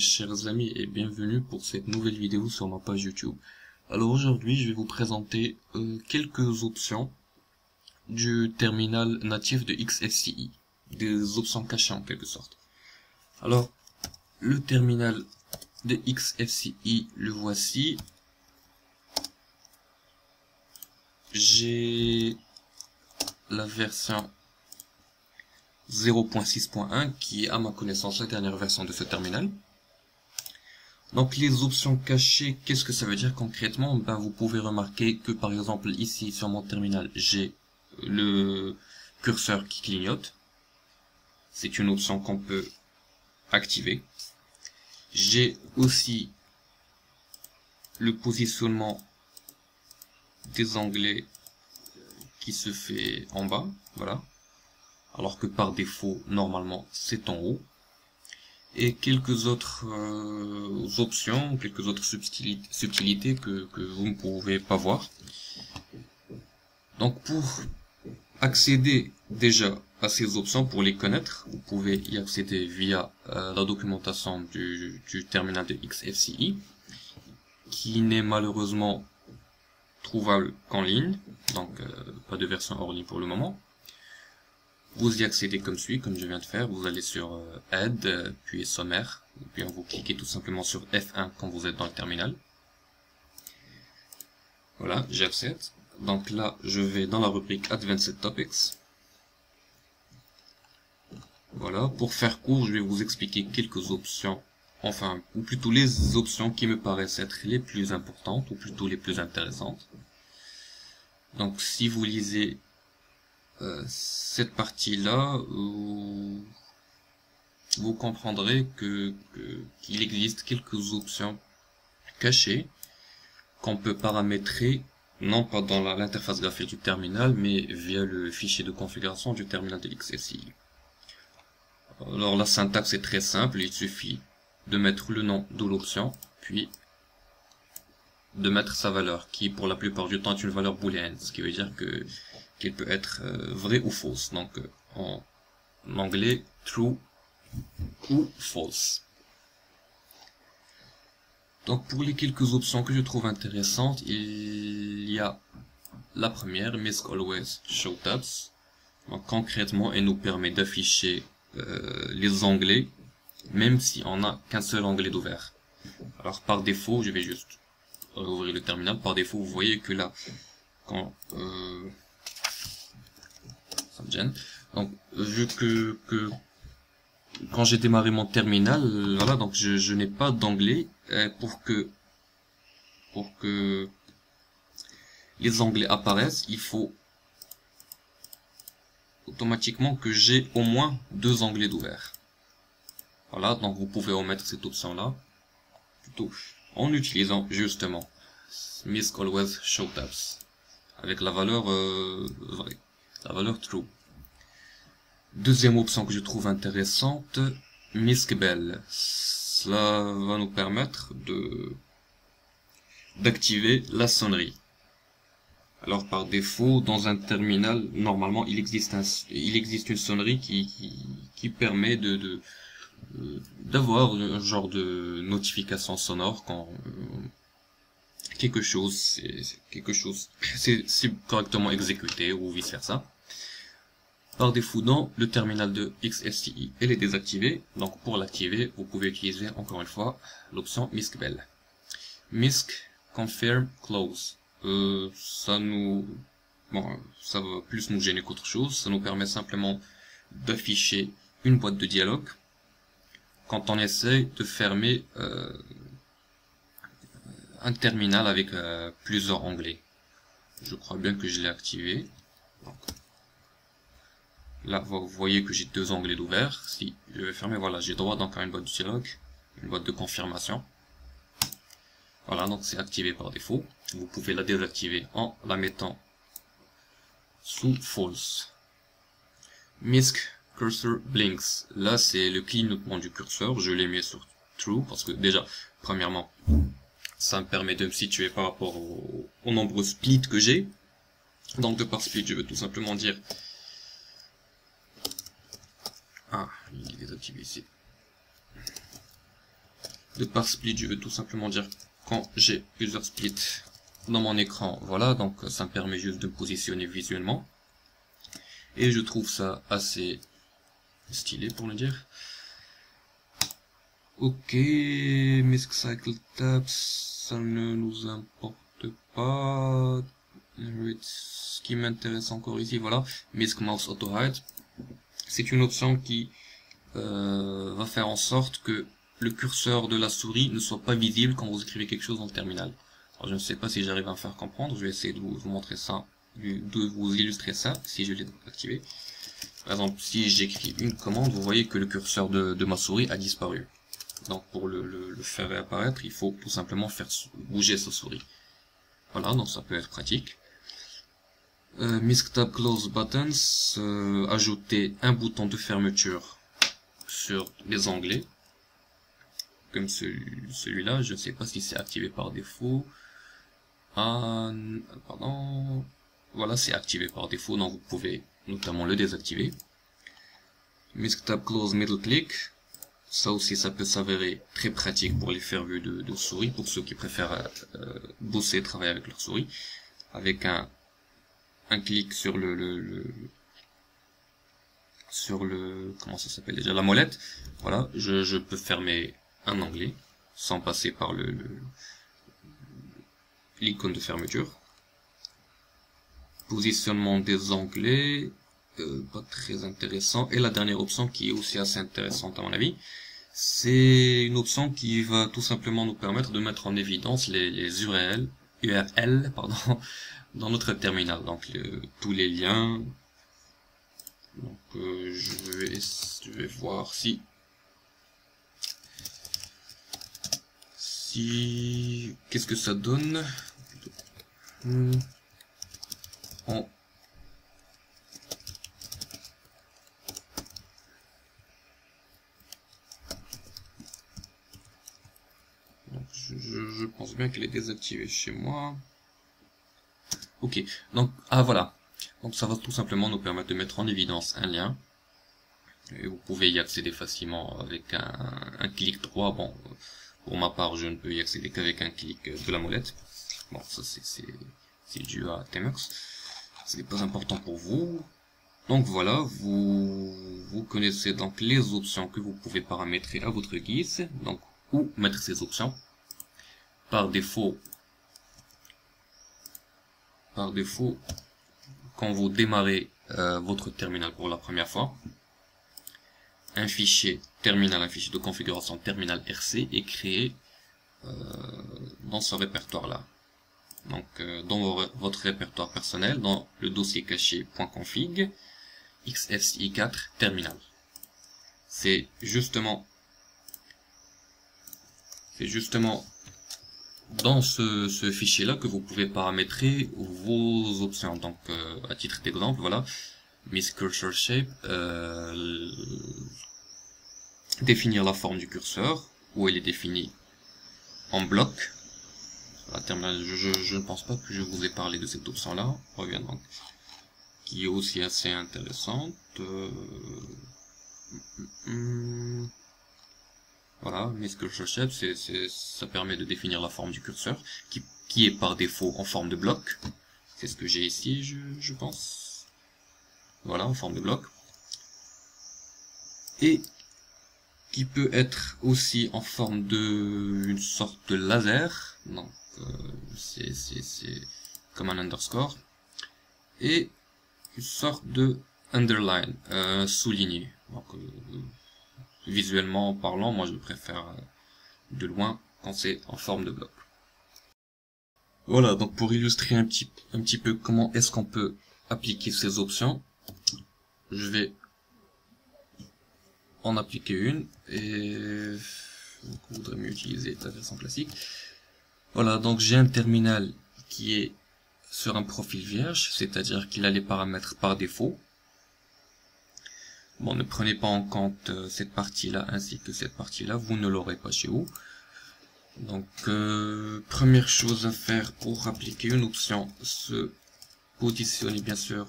chers amis et bienvenue pour cette nouvelle vidéo sur ma page YouTube. Alors aujourd'hui je vais vous présenter quelques options du terminal natif de XFCE, des options cachées en quelque sorte. Alors le terminal de XFCE, le voici. J'ai la version 0.6.1 qui est à ma connaissance la dernière version de ce terminal. Donc les options cachées, qu'est-ce que ça veut dire concrètement? Ben, vous pouvez remarquer que par exemple ici sur mon terminal j'ai le curseur qui clignote. C'est une option qu'on peut activer. J'ai aussi le positionnement des onglets qui se fait en bas, voilà. Alors que par défaut, normalement, c'est en haut. Et quelques autres options, quelques autres subtilités que vous ne pouvez pas voir. Donc pour accéder déjà à ces options, pour les connaître, vous pouvez y accéder via la documentation du terminal de XFCE, qui n'est malheureusement trouvable qu'en ligne, donc pas de version hors ligne pour le moment. Vous y accédez comme suit, comme je viens de faire. Vous allez sur Aide, puis Sommaire, et puis vous cliquez tout simplement sur F1 quand vous êtes dans le terminal. Voilà, j'accepte. Donc là, je vais dans la rubrique Advanced Topics. Voilà, pour faire court, je vais vous expliquer quelques options, enfin, ou plutôt les options qui me paraissent être les plus importantes, ou plutôt les plus intéressantes. Donc si vous lisez cette partie-là, vous comprendrez qu'il existe quelques options cachées qu'on peut paramétrer, non pas dans l'interface graphique du terminal, mais via le fichier de configuration du terminal de XFCE. Alors la syntaxe est très simple, il suffit de mettre le nom de l'option, puis de mettre sa valeur, qui pour la plupart du temps est une valeur booléenne, ce qui veut dire qu'elle peut être vraie ou fausse. Donc en anglais, true ou false. Donc pour les quelques options que je trouve intéressantes, il y a la première, Misc Always Show Tabs. Donc concrètement, elle nous permet d'afficher les onglets, même si on n'a qu'un seul onglet d'ouvert. Alors par défaut, je vais juste ouvrir le terminal. Par défaut, vous voyez que là, quand ça me gêne. Donc vu que quand j'ai démarré mon terminal, voilà, donc je n'ai pas d'onglet. Pour que les onglets apparaissent, il faut automatiquement que j'ai au moins deux onglets d'ouvert. Voilà, donc vous pouvez omettre cette option là, plutôt en utilisant justement Misc Always Show Tabs avec la valeur vraie, la valeur true. Deuxième option que je trouve intéressante, Misc Bell. Cela va nous permettre d'activer la sonnerie. Alors par défaut, dans un terminal, normalement il existe une sonnerie qui permet d'avoir un genre de notification sonore quand quelque chose c'est correctement exécuté ou vice versa. Par défaut, dans le terminal de XFCE, elle est désactivée. Donc pour l'activer, vous pouvez utiliser encore une fois l'option Misc Bell. Misc Confirm Close. Ça va plus nous gêner qu'autre chose. Ça nous permet simplement d'afficher une boîte de dialogue quand on essaie de fermer un terminal avec plusieurs onglets. Je crois bien que je l'ai activé. Donc, là, vous voyez que j'ai deux onglets d'ouvert. Si je vais fermer, voilà, j'ai droit donc à une boîte de dialogue, une boîte de confirmation. Voilà, donc c'est activé par défaut. Vous pouvez la désactiver en la mettant sous false. Misc Cursor Blinks. Là, c'est le clignotement du curseur. Je l'ai mis sur true parce que déjà, premièrement, ça me permet de me situer par rapport aux nombreux splits que j'ai. Donc de par split, je veux tout simplement dire... Ah, il est désactivé ici. De par split, je veux tout simplement dire quand j'ai plusieurs splits dans mon écran. Voilà, donc ça me permet juste de me positionner visuellement. Et je trouve ça assez stylé pour le dire. Ok, Misc Cycle Tabs, ça ne nous importe pas. Ce qui m'intéresse encore ici, voilà, Misc Mouse Auto Hide. C'est une option qui va faire en sorte que le curseur de la souris ne soit pas visible quand vous écrivez quelque chose dans le terminal. Alors, je ne sais pas si j'arrive à me faire comprendre, je vais essayer de vous montrer ça, de vous illustrer ça, si je l'ai activé. Par exemple, si j'écris une commande, vous voyez que le curseur de ma souris a disparu. Donc pour le faire réapparaître, il faut tout simplement faire bouger sa souris. Voilà, donc ça peut être pratique. Misc Tab Close Buttons, ajouter un bouton de fermeture sur les onglets, comme celui-là, je ne sais pas si c'est activé par défaut. Ah, pardon, voilà, c'est activé par défaut, donc vous pouvez notamment le désactiver. Misc Tab Close Middle Click, ça aussi ça peut s'avérer très pratique pour les férus de souris, pour ceux qui préfèrent bosser, travailler avec leur souris, avec un clic sur comment ça s'appelle déjà, la molette. Voilà, je peux fermer un onglet sans passer par l'icône de fermeture. Positionnement des onglets, pas très intéressant. Et la dernière option qui est aussi assez intéressante à mon avis, c'est une option qui va tout simplement nous permettre de mettre en évidence les URL pardon, dans notre terminal. Donc tous les liens. Donc je vais voir si qu'est-ce que ça donne en donc je pense bien qu'elle est désactivée chez moi. Ok, donc voilà. Donc ça va tout simplement nous permettre de mettre en évidence un lien. Et vous pouvez y accéder facilement avec un clic droit. Bon, pour ma part, je ne peux y accéder qu'avec un clic de la molette. Bon, ça c'est dû à Tmux. Ce n'est pas important pour vous. Donc voilà, vous connaissez donc les options que vous pouvez paramétrer à votre guise. Donc, où mettre ces options. Par défaut, quand vous démarrez votre terminal pour la première fois, un fichier terminal, un fichier de configuration terminal RC est créé dans ce répertoire là. Donc dans votre répertoire personnel, dans le dossier caché .config xfci4 terminal. C'est justement dans ce fichier là que vous pouvez paramétrer vos options. Donc à titre d'exemple, voilà, Misc Cursor Shape, définir la forme du curseur, où elle est définie en bloc. La terminal, je ne pense pas que je vous ai parlé de cette option là, revient donc, qui est aussi assez intéressante. Voilà, Misc Cursor Shape, ça permet de définir la forme du curseur, qui est par défaut en forme de bloc. C'est ce que j'ai ici, je pense. Voilà, en forme de bloc. Et qui peut être aussi en forme de une sorte de laser. Donc c'est comme un underscore. Et une sorte de underline, souligné. Donc visuellement parlant, moi je préfère de loin quand c'est en forme de bloc. Voilà, donc pour illustrer un petit peu comment est-ce qu'on peut appliquer ces options, je vais en appliquer une et donc, on voudrait mieux utiliser la version classique. Voilà, donc j'ai un terminal qui est sur un profil vierge, c'est-à-dire qu'il a les paramètres par défaut. Bon, ne prenez pas en compte cette partie-là ainsi que cette partie-là, vous ne l'aurez pas chez vous. Donc, première chose à faire pour appliquer une option, se positionner bien sûr.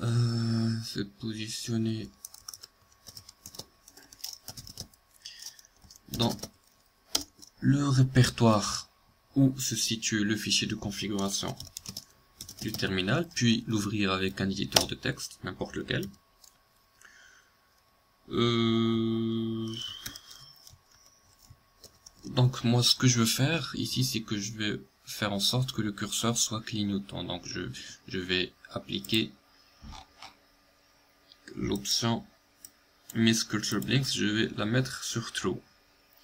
Se positionner dans le répertoire où se situe le fichier de configuration du terminal, puis l'ouvrir avec un éditeur de texte, n'importe lequel. Donc moi ce que je veux faire ici, c'est que je vais faire en sorte que le curseur soit clignotant. Donc je vais appliquer l'option Miss Cursor Blinks, je vais la mettre sur True.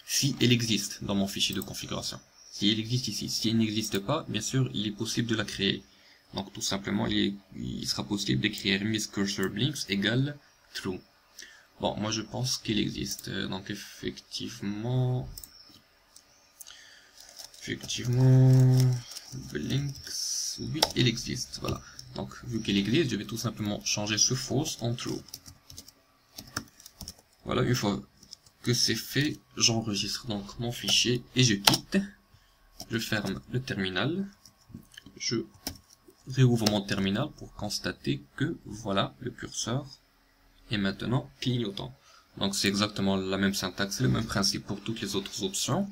Si elle existe dans mon fichier de configuration. Si elle existe ici. Si elle n'existe pas, bien sûr, il est possible de la créer. Donc tout simplement, il sera possible d'écrire Miss Cursor Blinks égale True. Bon, moi je pense qu'il existe. Donc effectivement, Blinks, oui, il existe. Voilà. Donc vu qu'il existe, je vais tout simplement changer ce false en true. Voilà, une fois que c'est fait, j'enregistre donc mon fichier et je quitte. Je ferme le terminal. Je réouvre mon terminal pour constater que voilà, le curseur est maintenant clignotant. Donc c'est exactement la même syntaxe, le même principe pour toutes les autres options.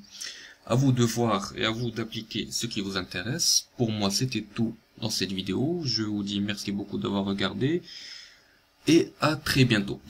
À vous de voir et à vous d'appliquer ce qui vous intéresse. Pour moi, c'était tout dans cette vidéo. Je vous dis merci beaucoup d'avoir regardé et à très bientôt.